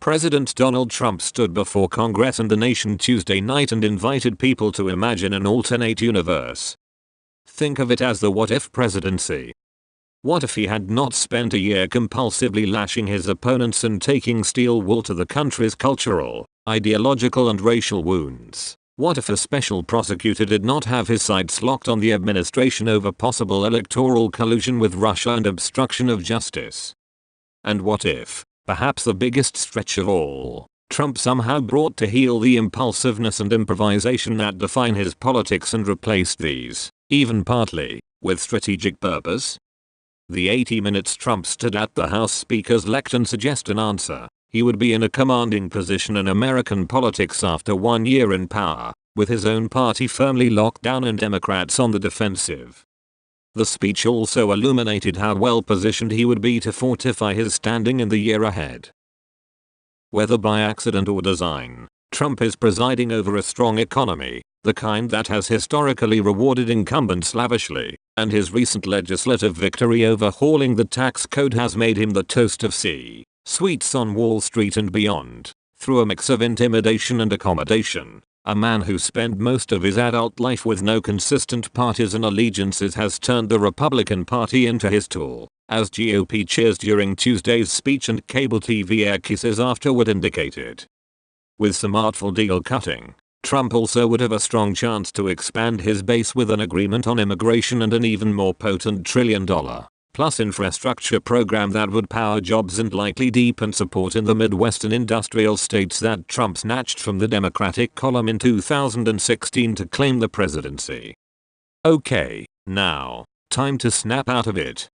President Donald Trump stood before Congress and the nation Tuesday night and invited people to imagine an alternate universe. Think of it as the what-if presidency. What if he had not spent a year compulsively lashing his opponents and taking steel wool to the country's cultural, ideological and racial wounds? What if a special prosecutor did not have his sights locked on the administration over possible electoral collusion with Russia and obstruction of justice? And what if, perhaps the biggest stretch of all, Trump somehow brought to heel the impulsiveness and improvisation that define his politics and replaced these, even partly, with strategic purpose? The 80 minutes Trump stood at the House Speaker's lectern suggest an answer. He would be in a commanding position in American politics after 1 year in power, with his own party firmly locked down and Democrats on the defensive. The speech also illuminated how well positioned he would be to fortify his standing in the year ahead. Whether by accident or design, Trump is presiding over a strong economy, the kind that has historically rewarded incumbents lavishly, and his recent legislative victory overhauling the tax code has made him the toast of C-suites on Wall Street and beyond, through a mix of intimidation and accommodation. A man who spent most of his adult life with no consistent partisan allegiances has turned the Republican Party into his tool, as GOP cheers during Tuesday's speech and cable TV air kisses afterward indicated. With some artful deal cutting, Trump also would have a strong chance to expand his base with an agreement on immigration and an even more potent $1 trillion-plus infrastructure program that would power jobs and likely deepen support in the Midwestern industrial states that Trump snatched from the Democratic column in 2016 to claim the presidency. Okay, now, time to snap out of it.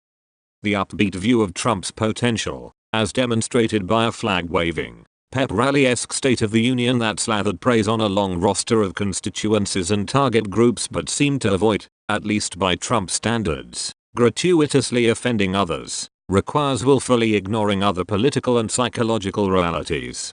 The upbeat view of Trump's potential, as demonstrated by a flag-waving, pep rally-esque State of the Union that slathered praise on a long roster of constituencies and target groups but seemed to avoid, at least by Trump standards, gratuitously offending others, requires willfully ignoring other political and psychological realities.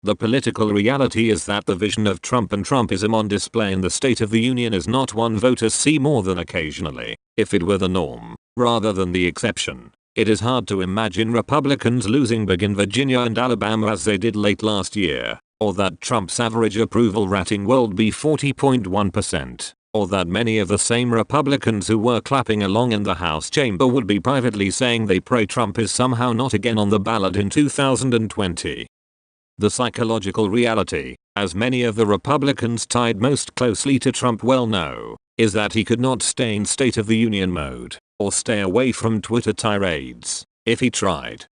The political reality is that the vision of Trump and Trumpism on display in the State of the Union is not one voters see more than occasionally. If it were the norm, rather than the exception, it is hard to imagine Republicans losing big in Virginia and Alabama as they did late last year, or that Trump's average approval rating will be 40.1%, or that many of the same Republicans who were clapping along in the House chamber would be privately saying they pray Trump is somehow not again on the ballot in 2020. The psychological reality, as many of the Republicans tied most closely to Trump well know, is that he could not stay in State of the Union mode, or stay away from Twitter tirades, if he tried.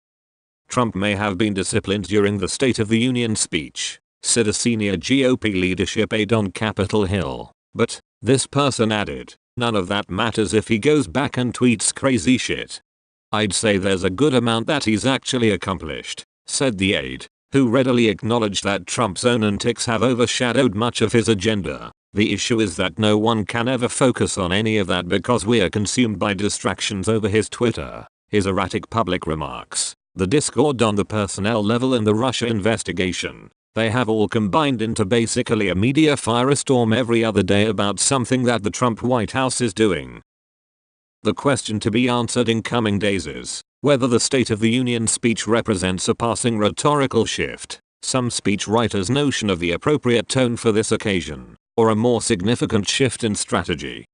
Trump may have been disciplined during the State of the Union speech, said a senior GOP leadership aide on Capitol Hill, but, this person added, none of that matters if he goes back and tweets crazy shit. I'd say there's a good amount that he's actually accomplished, said the aide, who readily acknowledged that Trump's own antics have overshadowed much of his agenda. The issue is that no one can ever focus on any of that because we're consumed by distractions over his Twitter, his erratic public remarks, the discord on the personnel level and the Russia investigation. They have all combined into basically a media firestorm every other day about something that the Trump White House is doing. The question to be answered in coming days is whether the State of the Union speech represents a passing rhetorical shift, some speechwriter's notion of the appropriate tone for this occasion, or a more significant shift in strategy.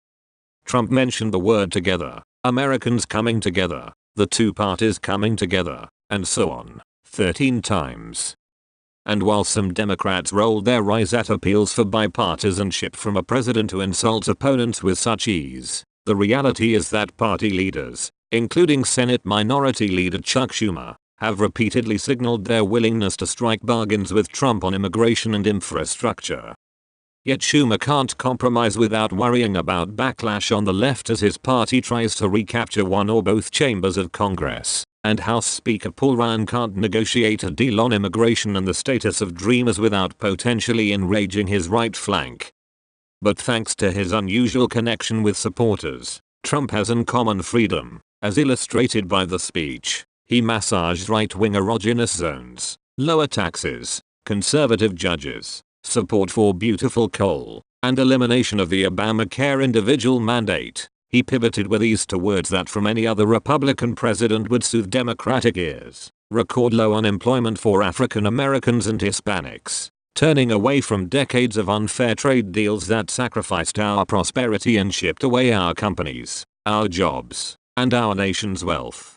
Trump mentioned the word together, Americans coming together, the two parties coming together, and so on, 13 times. And while some Democrats rolled their eyes at appeals for bipartisanship from a president who insults opponents with such ease, the reality is that party leaders, including Senate Minority Leader Chuck Schumer, have repeatedly signaled their willingness to strike bargains with Trump on immigration and infrastructure. Yet Schumer can't compromise without worrying about backlash on the left as his party tries to recapture one or both chambers of Congress, and House Speaker Paul Ryan can't negotiate a deal on immigration and the status of Dreamers without potentially enraging his right flank. But thanks to his unusual connection with supporters, Trump has uncommon freedom, as illustrated by the speech. He massaged right-wing erogenous zones, lower taxes, conservative judges, support for beautiful coal, and elimination of the Obamacare individual mandate. He pivoted with ease to words that from any other Republican president would soothe Democratic ears. record low unemployment for African Americans and Hispanics, turning away from decades of unfair trade deals that sacrificed our prosperity and shipped away our companies, our jobs, and our nation's wealth.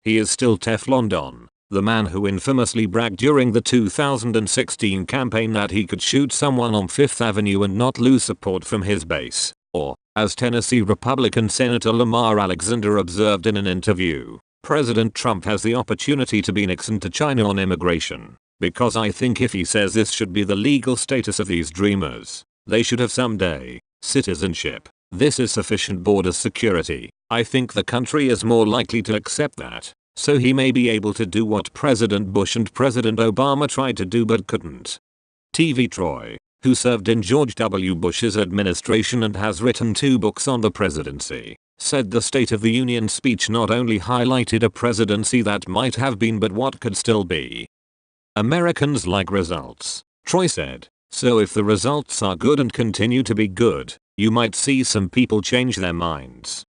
He is still Teflon Don, the man who infamously bragged during the 2016 campaign that he could shoot someone on Fifth Avenue and not lose support from his base, or, as Tennessee Republican Senator Lamar Alexander observed in an interview, President Trump has the opportunity to be Nixon to China on immigration, because I think if he says this should be the legal status of these dreamers, they should have someday citizenship. This is sufficient border security. I think the country is more likely to accept that. So he may be able to do what President Bush and President Obama tried to do but couldn't. TV Troy, who served in George W. Bush's administration and has written 2 books on the presidency, said the State of the Union speech not only highlighted a presidency that might have been but what could still be. Americans like results, Troy said, so if the results are good and continue to be good, you might see some people change their minds.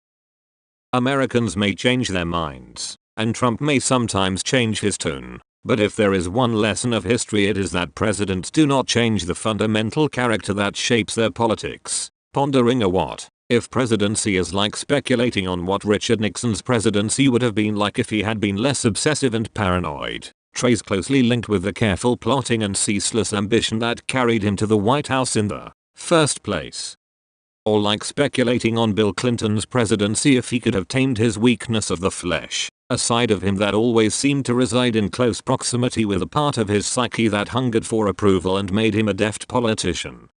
Americans may change their minds, and Trump may sometimes change his tune, but if there is one lesson of history it is that presidents do not change the fundamental character that shapes their politics. Pondering a what if presidency is like speculating on what Richard Nixon's presidency would have been like if he had been less obsessive and paranoid. Trey's closely linked with the careful plotting and ceaseless ambition that carried him to the White House in the first place. Or like speculating on Bill Clinton's presidency if he could have tamed his weakness of the flesh, a side of him that always seemed to reside in close proximity with a part of his psyche that hungered for approval and made him a deft politician.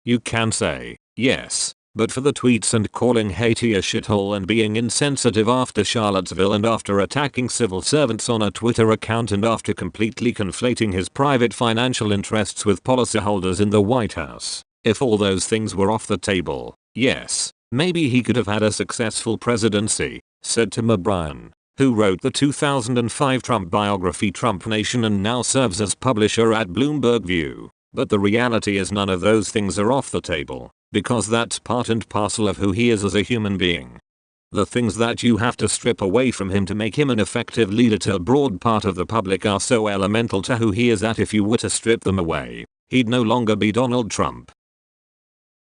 You can say, yes, but for the tweets and calling Haiti a shithole and being insensitive after Charlottesville and after attacking civil servants on a Twitter account and after completely conflating his private financial interests with policyholders in the White House. If all those things were off the table, yes, maybe he could have had a successful presidency, said Tim O'Brien, who wrote the 2005 Trump biography Trump Nation and now serves as publisher at Bloomberg View. But the reality is none of those things are off the table, because that's part and parcel of who he is as a human being. The things that you have to strip away from him to make him an effective leader to a broad part of the public are so elemental to who he is that if you were to strip them away, he'd no longer be Donald Trump.